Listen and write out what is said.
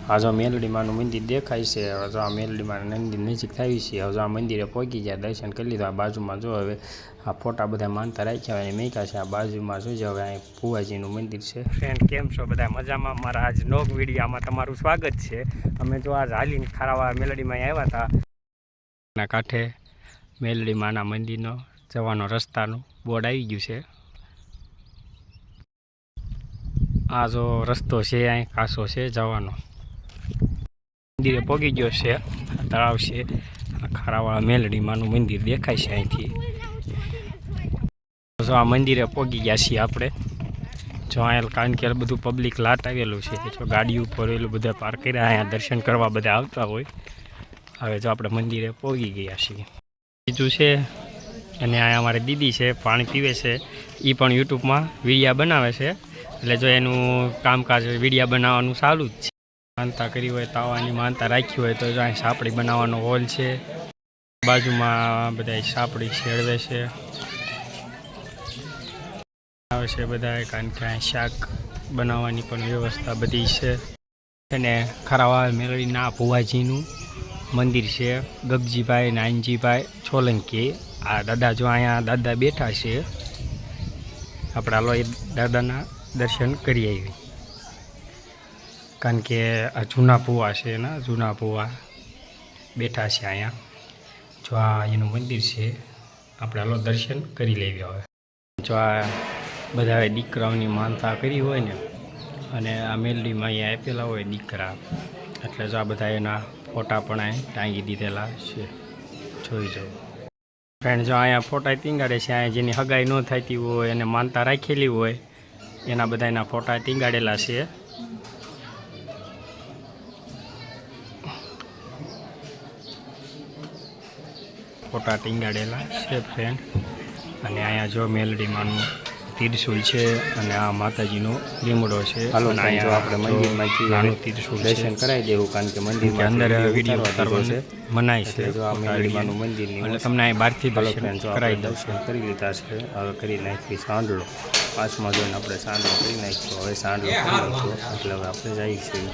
આ જો મેલડીમાનું મંદિર દેખાય છે। હવે જો આ મેલડીમાનું મંદિર નજીક થાય છે। હવે જો આ મંદિરે પહોંચી ગયા, દર્શન કરી લીધા। આ બાજુમાં જો હવે આ ફોટા બધા માનતા રાખ્યા હોય મેક્યા છે। આ બાજુમાં જોજો હવે અહીં ભુવાજીનું મંદિર છે। ફ્રેન્ડ કેમ છો બધા મજામાં? મારા આજ નોગ વિડીયામાં તમારું સ્વાગત છે। અમે જો આજ હાલીને ખારાવા મેલડીમાં આવ્યા હતા। ના કાંઠે મેલડીમાના મંદિરનો જવાનો રસ્તાનું બોર્ડ આવી ગયું છે। આ જો રસ્તો છે, અહીં કાસો છે જવાનો। મંદિરે પહોંચી ગયો છે। તળાવ છે, ખારાવાળા મેલડીમાનું મંદિર દેખાય છે અહીંથી। જો આ મંદિરે પહોંચી ગયા છીએ આપણે। જો અહીંયા કારણ કે બધું પબ્લિક લાટ આવેલું છે, જો ગાડી ઉપર એલું બધા પાર્ક કર્યા, અહીંયા દર્શન કરવા બધા આવતા હોય। હવે જો આપણે મંદિરે પહોંચી ગયા છીએ। બીજું છે અને અહીંયા અમારી દીદી છે, પાણી પીવે છે। એ પણ યુટ્યુબમાં વિડીયા બનાવે છે, એટલે જો એનું કામકાજ વિડીયા બનાવવાનું ચાલુ જ છે। માનતા કરી હોય, તાવાની માનતા રાખી હોય તો જો અહીં સાપડી બનાવવાનો હોલ છે। બાજુમાં બધા સાપડી શેળવે છે આવે છે બધા, કારણ કે અહીં શાક બનાવવાની પણ વ્યવસ્થા બધી છે। અને ખારાવા મેલડીના ભુવાજીનું મંદિર છે, ગગજીભાઈ નાનજીભાઈ સોલંકી। આ દાદા જો અહીંયા દાદા બેઠા છે, આપણે હાલો એ દાદાના દર્શન કરી આવી, કારણ કે આ જૂના ભુવા છે ને, જૂના ભુવા બેઠા છે અહીંયા। જો આ એનું મંદિર છે, આપણે હાલો દર્શન કરી લેવી। હવે જો આ બધા દીકરાઓની માનતા કરી હોય ને, અને આ મેલડીમાં અહીંયા આપેલા હોય દીકરા, એટલે જો આ બધા એના ફોટા પણ અહીં ટાંગી દીધેલા છે, જોઈ જાઓ ફ્રેન્ડ। જો અહીંયા ફોટા ટીંગાડે છે, અહીંયા જેની હગાઈ ન થતી હોય અને માનતા રાખેલી હોય એના બધા એના ફોટા ટીંગાડેલા છે। ફોટા ટીંગાડેલા છે ફ્રેન્ડ। અને અહીંયા જો મેલડીમાનું ત્રિશુલ છે, અને આ માતાજીનો લીમડો છે। હાલો અહીંયા આપણે મંદિરમાં નાનું ત્રિશુલ દર્શન કરાવી દેવું, કારણ કે મંદિરની અંદર વિડીયો ઉતારવો છે મનાય છે। જો આ મેલડીમાનું મંદિરની એટલે તમને અહીં બહારથી દર્શન કરાવી દર્શન કરી લીધા છે। હવે કરી નાખી સાંડલો, પાંચમાં જોઈને આપણે સાંડલો કરી નાખ્યો। હવે સાંડલો કરી નાખ્યો એટલે હવે આપણે જઈએ છીએ।